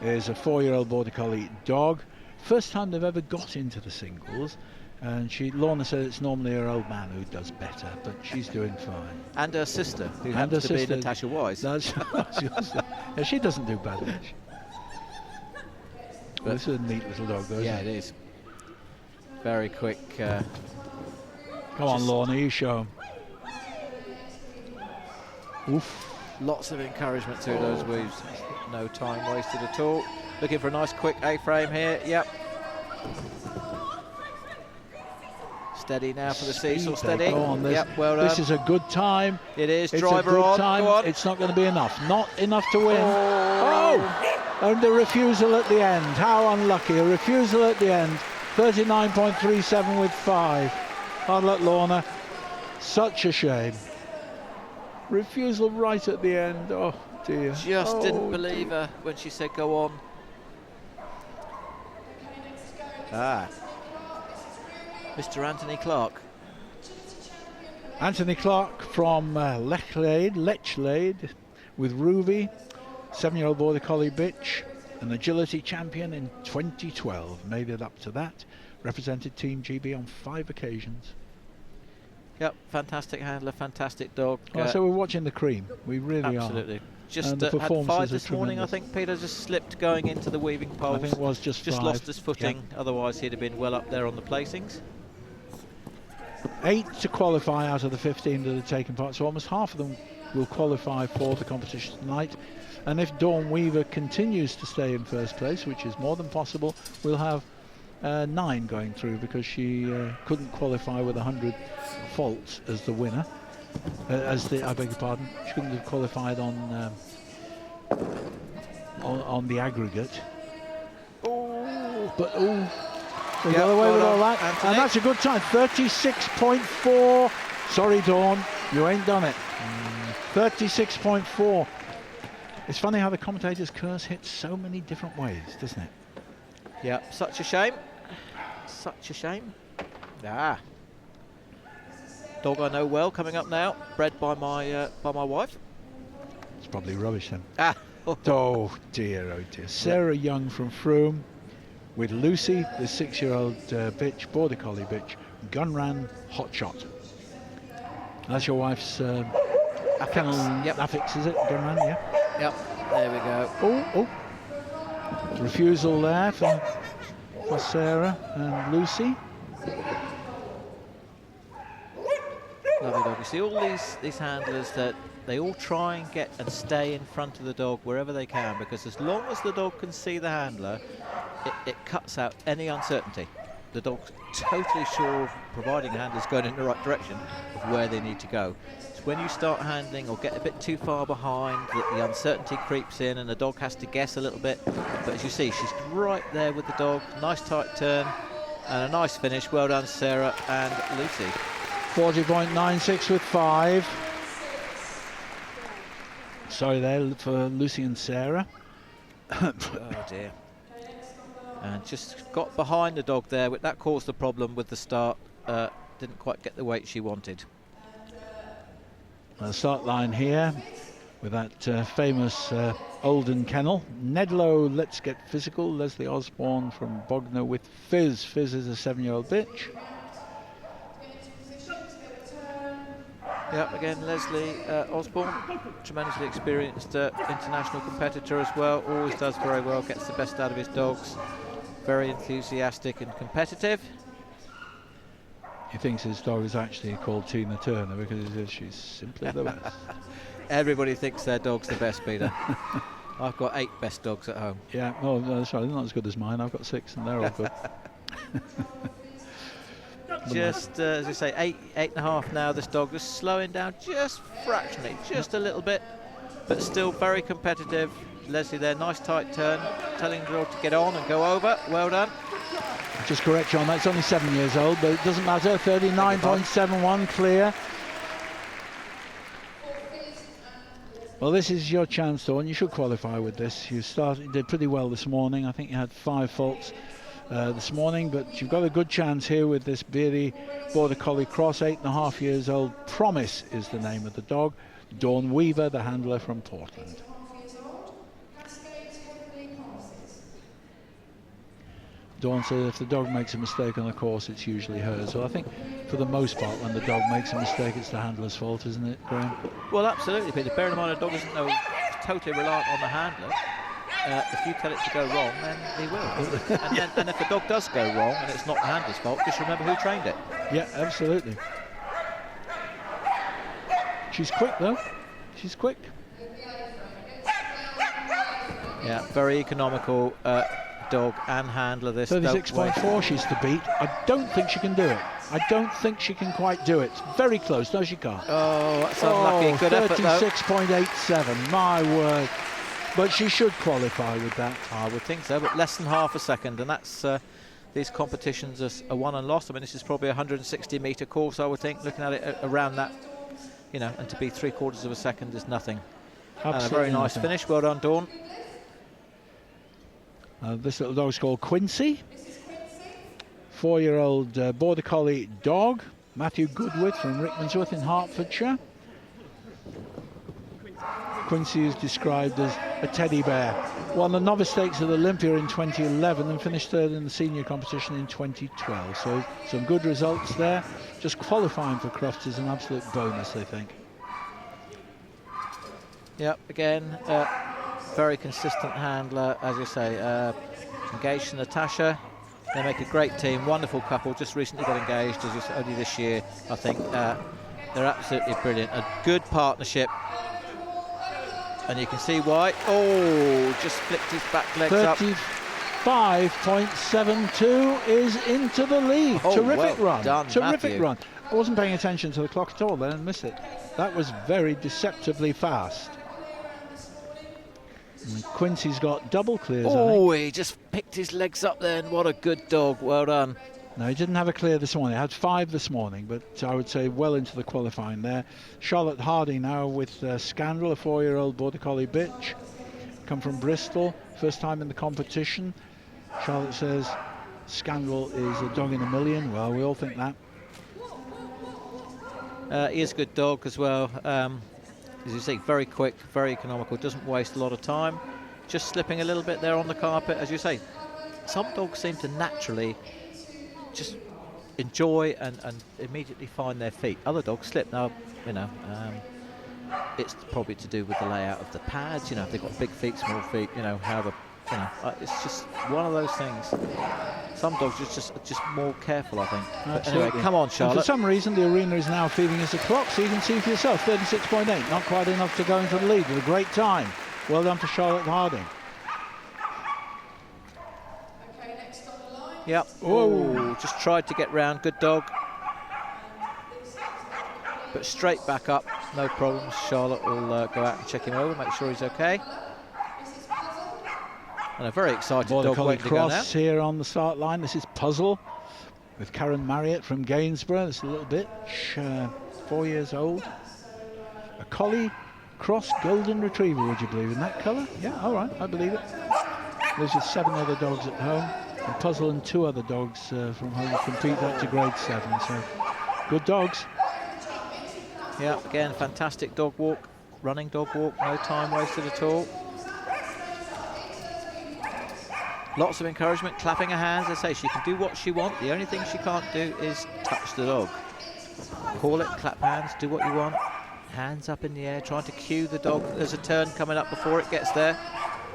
Is a 4-year-old border collie dog. First time they've ever got into the singles. And Lorna said it's normally her old man who does better, but she's doing fine. And her sister, who happens to be Natasha Wise. Yeah, she doesn't do bad, does she? Well, this is a neat little dog, though, yeah, isn't it is. Very quick. Come on, Lorna, you show 'em. Oof. Lots of encouragement through those weaves. No time wasted at all. Looking for a nice quick A-frame here. Yep. Steady now for the seesaw. Steady. Go on, yep, well done. This is a good time. It is. It's Driver a good on. time. Go on. It's not going to be enough. Not enough to win. Oh! And the refusal at the end. How unlucky. A refusal at the end. 39.37 with 5. Hard luck, Lorna. Such a shame. Refusal right at the end. Oh, dear. Just didn't believe her when she said go on. Mr. Anthony Clark. Anthony Clark from Lechlade with Ruby, 7-year-old border collie bitch, an agility champion in 2012. Made it up to that. Represented Team GB on 5 occasions. Yep, fantastic handler, fantastic dog. So we're watching the cream. We really absolutely. are. Just had 5 this morning, I think. Peter just slipped going into the weaving poles. I think it was just 5. Lost his footing. Yep. Otherwise, he'd have been well up there on the placings. 8 to qualify out of the 15 that are taking part, so almost half of them will qualify for the competition tonight. And if Dawn Weaver continues to stay in first place, which is more than possible, we'll have 9 going through, because she couldn't qualify with 100 faults as the winner. I beg your pardon, she couldn't have qualified on the aggregate. But we got away with all that, Anthony. and that's a good time. 36.4. Sorry, Dawn, you ain't done it. 36.4. It's funny how the commentator's curse hits so many different ways, doesn't it? Yeah, such a shame. Such a shame. Dog I know well coming up now, bred by my wife. It's probably rubbish then. Oh dear, oh dear. Sarah Young from Frome with Lucy, the 6-year-old bitch, border collie bitch, Gunran Hotshot. That's your wife's kennel affix, is it? Gunran, yeah? Yep, there we go. Oh. Refusal there for Sarah and Lucy. Lovely dog. You see all these handlers, that they all try and get and stay in front of the dog wherever they can, because as long as the dog can see the handler, it cuts out any uncertainty. The dog's totally sure of, providing the handler's going in the right direction, of where they need to go. It's when you start handling or get a bit too far behind that the uncertainty creeps in and the dog has to guess a little bit. But as you see, she's right there with the dog. Nice tight turn and a nice finish. Well done, Sarah and Lucy. 40.96 with 5. Sorry there for Lucy and Sarah. Oh dear. And just got behind the dog there. That caused the problem with the start. didn't quite get the weight she wanted. The start line here with that famous Oldham kennel. Nedlow, Let's Get Physical. Leslie Osborne from Bognor with Fizz. Fizz is a 7-year-old bitch. Yep, again, Leslie Osborne, tremendously experienced international competitor as well. Always does very well, gets the best out of his dogs. Very enthusiastic and competitive. He thinks his dog is actually called Tina Turner because he says she's simply the best. Everybody thinks their dog's the best, Peter. I've got 8 best dogs at home. Yeah, no, that's right. They're not as good as mine. I've got 6 and they're all good. Just, as you say, 8.5 now, this dog just slowing down just fractionally, just a little bit, but still very competitive. Leslie there, nice tight turn, telling the dog to get on and go over. Well done. Just correct you on that, it's only 7 years old, but it doesn't matter. 39.71 clear. Well, this is your chance, Dawn. You should qualify with this. You did pretty well this morning. I think you had 5 faults this morning, but you've got a good chance here with this beardy Border Collie cross. 8.5 years old. Promise is the name of the dog. Dawn Weaver, the handler from Portland. Dawn says if the dog makes a mistake on the course, it's usually hers. So I think for the most part, when the dog makes a mistake, it's the handler's fault, isn't it, Graham? Well, absolutely, Peter. Bear in mind, a dog isn't totally reliant on the handler. If you tell it to go wrong, then he will. and if the dog does go wrong and it's not the handler's fault, just remember who trained it. Yeah, absolutely. She's quick, though. She's quick. Yeah, very economical dog and handler. This 36.4 she's to beat. I don't think she can do it. I don't think she can quite do it. Very close. No, she can't. Oh, that's unlucky. Good effort, though. 36.87. My word. But she should qualify with that. I would think so, but less than half a second, and that's these competitions are won and lost. I mean, this is probably a 160-metre course, I would think, looking at it around that, you know, and to be 3/4 of a second is nothing. And a very nice finish. Well done, Dawn. This little dog's called Quincy. 4-year-old Border Collie dog. Matthew Goodwith from Rickmansworth in Hertfordshire. Quincy is described as a teddy bear. Won the novice stakes at Olympia in 2011 and finished 3rd in the senior competition in 2012. So some good results there. Just qualifying for Crufts is an absolute bonus, they think. Yep, again, very consistent handler, as you say. Engaged to Natasha. They make a great team, wonderful couple. Just recently got engaged, as you said, only this year, I think. They're absolutely brilliant. A good partnership. And you can see why. Oh, just flicked his back legs up. 35.72 is into the lead. Oh, terrific well run. done, Terrific Matthew. run. I wasn't paying attention to the clock at all then and missed it. That was very deceptively fast. And Quincy's got double clears. Oh, he just picked his legs up there, and what a good dog. Well done. No, he didn't have a clear this morning. He had 5 this morning, but I would say well into the qualifying there. Charlotte Harding now with Scandal, a 4-year-old Border Collie bitch. Come from Bristol, first time in the competition. Charlotte says Scandal is a dog in a million. Well, we all think that. He is a good dog as well. As you say, very quick, very economical, doesn't waste a lot of time. Just slipping a little bit there on the carpet, as you say. Some dogs seem to naturally just enjoy and immediately find their feet. Other dogs slip. Now, you know, it's probably to do with the layout of the pads. You know, if they've got big feet, small feet. You know, however, you know, it's just one of those things. Some dogs are just more careful, I think. But anyway, come on, Charlotte. And for some reason, the arena is now feeding us a clock, so you can see for yourself. 36.8, not quite enough to go into the lead with a great time. Well done for Charlotte Harding. Yep. Oh, just tried to get round. Good dog. But straight back up. No problems. Charlotte will go out and check him over, make sure he's okay. And a very excited dog waiting to go now. Cross here on the start line. This is Puzzle with Karen Marriott from Gainsborough. It's a little bitch, 4 years old. A collie cross golden retriever, would you believe, in that colour? Yeah, all right, I believe it. There's just 7 other dogs at home. And Puzzle and 2 other dogs from home compete up to grade 7. So Good dogs. Yeah, again, fantastic dog walk, running dog walk, no time wasted at all. Lots of encouragement, clapping her hands. I say she can do what she wants. The only thing she can't do is touch the dog. Call it, clap hands, do what you want. Hands up in the air, trying to cue the dog. There's a turn coming up before it gets there.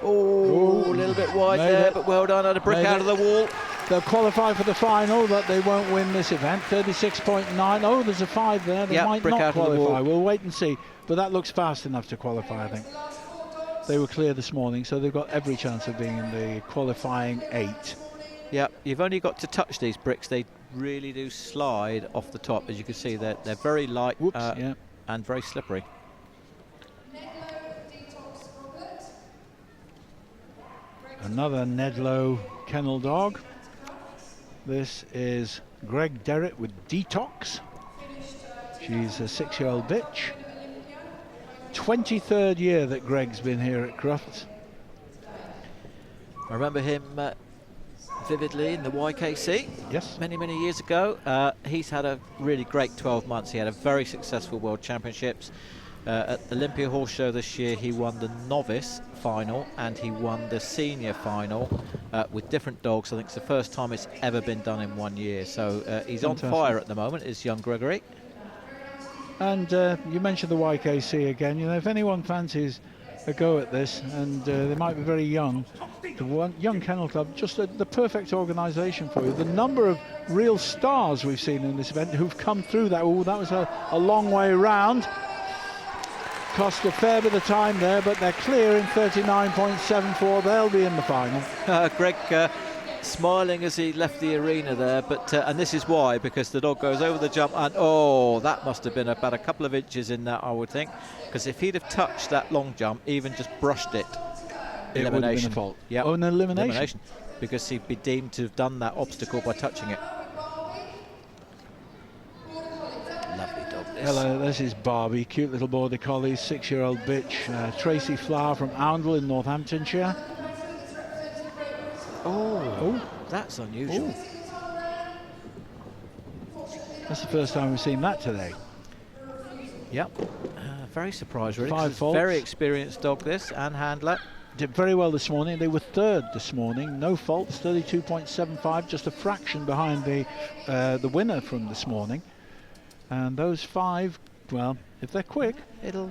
Oh, a little bit wide there, but well done. Had a brick out of the wall. They'll qualify for the final, but they won't win this event. 36.9. Oh, there's a 5 there. They might not qualify. We'll wait and see. But that looks fast enough to qualify, I think. They were clear this morning, so they've got every chance of being in the qualifying 8. Yeah, you've only got to touch these bricks. They really do slide off the top. As you can see, they're very light and very slippery. Another Nedlow kennel dog. This is Greg Derritt with Detox. She's a 6-year-old bitch. 23rd year that Greg's been here at Crufts. I remember him vividly in the YKC. Yes. Many years ago. He's had a really great 12 months. He had a very successful World Championships. At Olympia Horse Show this year, he won the novice final and he won the senior final with different dogs. I think it's the first time it's ever been done in 1 year. So he's on fire at the moment, is young Gregory. And you mentioned the YKC again. You know, if anyone fancies a go at this, and they might be very young, the Young Kennel Club, just the perfect organisation for you. The number of real stars we've seen in this event who've come through that. Oh, that was a long way round. Cost a fair bit of time there, but they're clear in 39.74. They'll be in the final. Greg smiling as he left the arena there, but and this is why, because the dog goes over the jump, and oh, that must have been about a couple of inches in that, I would think, because if he'd have touched that long jump, even just brushed it, it would have been a fault. Yeah, an elimination, because he'd be deemed to have done that obstacle by touching it. Lovely dog, this. Hello, this is Barbie, cute little border collie, 6-year-old bitch. Tracy Flower from Oundle in Northamptonshire. Oh, that's unusual. That's the first time we've seen that today. Yep, very surprised really. 5 faults. Very experienced dog this, and handler. Did very well this morning. They were 3rd this morning, no faults, 32.75, just a fraction behind the winner from this morning. And those 5, well, if they're quick,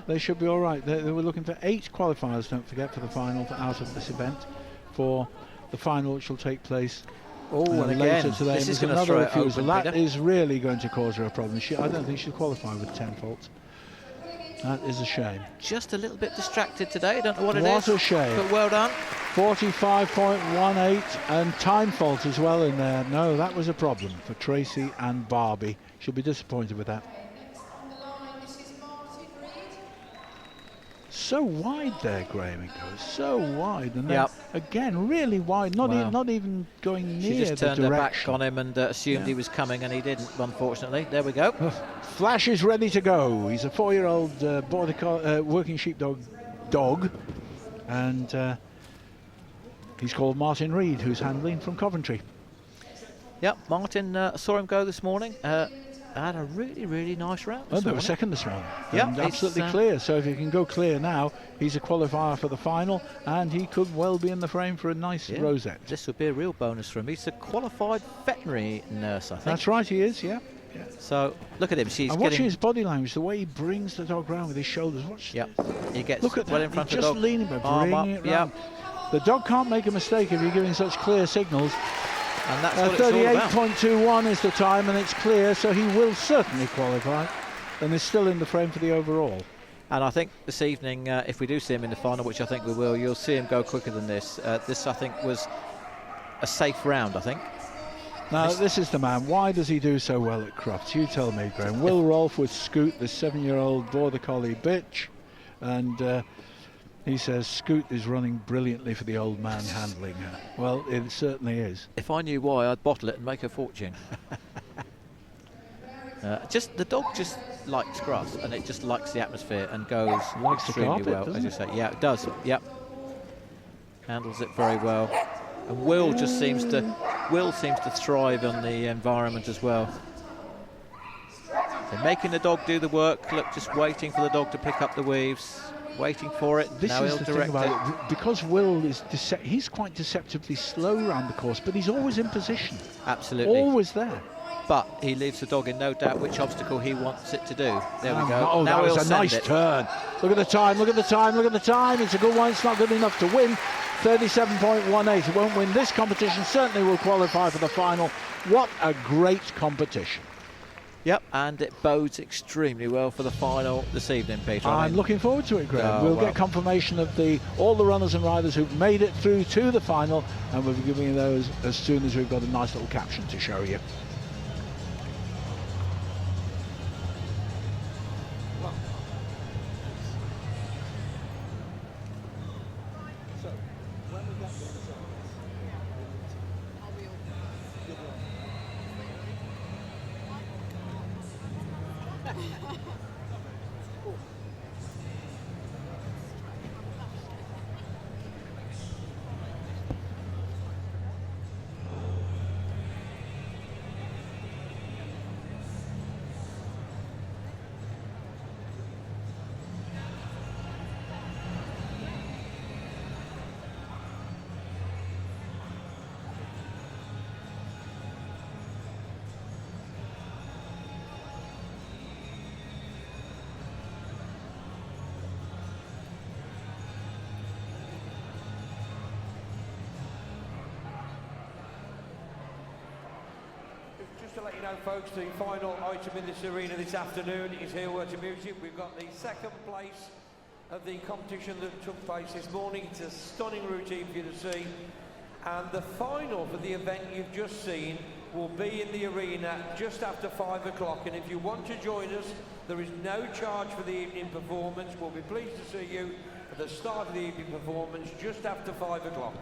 they should be all right. They were looking for 8 qualifiers, don't forget, for the final out of this event, for the final, which will take place later today. This is going to throw it open. That is really going to cause her a problem. I don't think she'll qualify with 10 faults. That is a shame. Just a little bit distracted today. I don't know what it is. What a shame. But well done. 45.18 and time fault as well in there. No, that was a problem for Tracy and Barbie. She'll be disappointed with that. So wide there, Graham. It goes so wide, and then again really wide. Not even going near the direction. She just turned her back on him and assumed he was coming, and he didn't. Unfortunately, there we go. Flash is ready to go. He's a 4-year-old working sheepdog dog, and he's called Martin Reed, who's handling from Coventry. Yep, Martin saw him go this morning. Had a really nice round. They were second this morning. Yeah, absolutely clear. So if he can go clear now, he's a qualifier for the final, and he could well be in the frame for a nice rosette. This would be a real bonus for him. He's a qualified veterinary nurse, I think. That's right, he is. Yeah. So look at him. Watch his body language, the way he brings the dog round with his shoulders. Watch. Yeah. He gets look at well that. in front He's of the just dog. leaning, but bringing it round. The dog can't make a mistake if you're giving such clear signals. And that's what it's all about. 38.21 is the time, and it's clear, so he will certainly qualify, and is still in the frame for the overall. And I think this evening, if we do see him in the final, which I think we will, you'll see him go quicker than this. This, I think, was a safe round, I think. Now, this is the man. Why does he do so well at Crufts? You tell me, Graham. Will Rolfe with Scoot, the 7-year-old border collie bitch, and he says Scoot is running brilliantly for the old man handling her. Well, it certainly is. If I knew why, I'd bottle it and make a fortune. The dog just likes grass, and it just likes the atmosphere and goes extremely well, as you say. Yeah, it does. Yep. Handles it very well. And Will seems to thrive on the environment as well. So making the dog do the work, look, just waiting for the dog to pick up the weaves, waiting for it. This now is he'll the thing direct about it. Because Will is he's quite deceptively slow around the course, but he's always in position. Absolutely. Always there. But he leaves the dog in no doubt which obstacle he wants it to do. There we go. Oh, now that he'll was a send nice it. turn. Look at the time, look at the time, look at the time. It's a good one. It's not good enough to win. 37.18. It won't win this competition. Certainly will qualify for the final. What a great competition. Yep, and it bodes extremely well for the final this evening, Peter. I'm looking forward to it, Graham. Oh, we'll well. get confirmation of all the runners and riders who've made it through to the final, and we'll be giving you those as soon as we've got a nice little caption to show you. Just to let you know, folks, the final item in this arena this afternoon is Here Words of Music. We've got the second place of the competition that took place this morning. It's a stunning routine for you to see. And the final for the event you've just seen will be in the arena just after 5 o'clock. And if you want to join us, there is no charge for the evening performance. We'll be pleased to see you at the start of the evening performance just after 5 o'clock.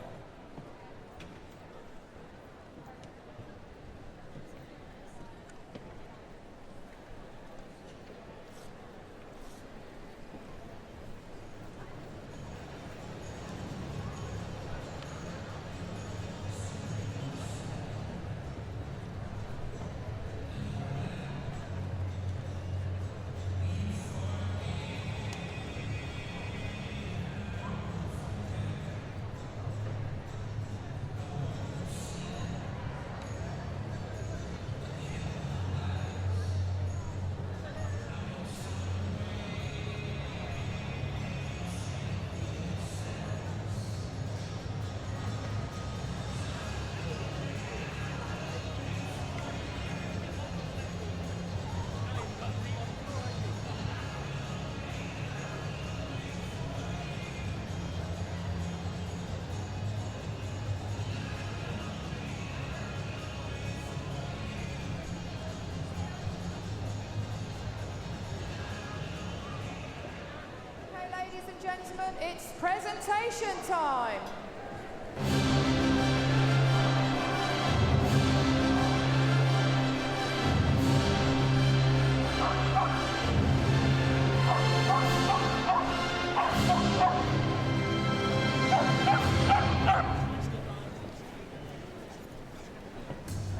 Gentlemen, it's presentation time.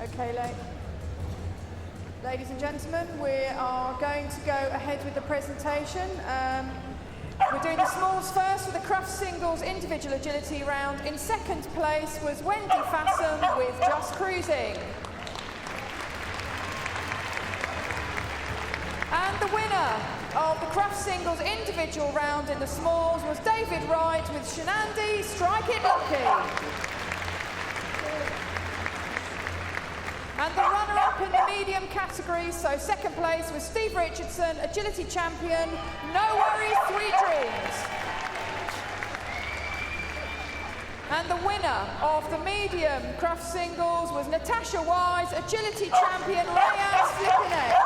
Okay, ladies and gentlemen, we are going to go ahead with the presentation. We're doing the smalls first for the Crufts singles individual agility round. In second place was Wendy Fassam with Just Cruising. And the winner of the Crufts singles individual round in the smalls was David Wright with Shenandy, Strike It Lucky. And the runner-up in the medium category, so second place was Steve Richardson, agility champion, No Worries, Sweet Dreams. And the winner of the medium Crufts singles was Natasha Wise, agility champion, Rayanne Flippinette.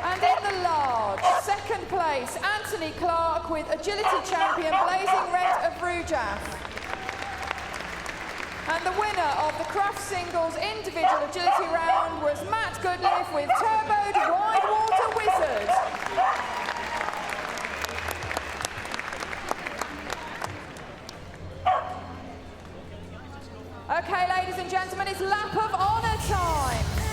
And in the large, second place, Anthony Clark with agility champion, Blazing Red of Rujaf. And the winner of the Crufts singles individual agility round was Matt Goodliff with Turboed Wide Water Wizard. Okay, ladies and gentlemen, it's lap of honour time.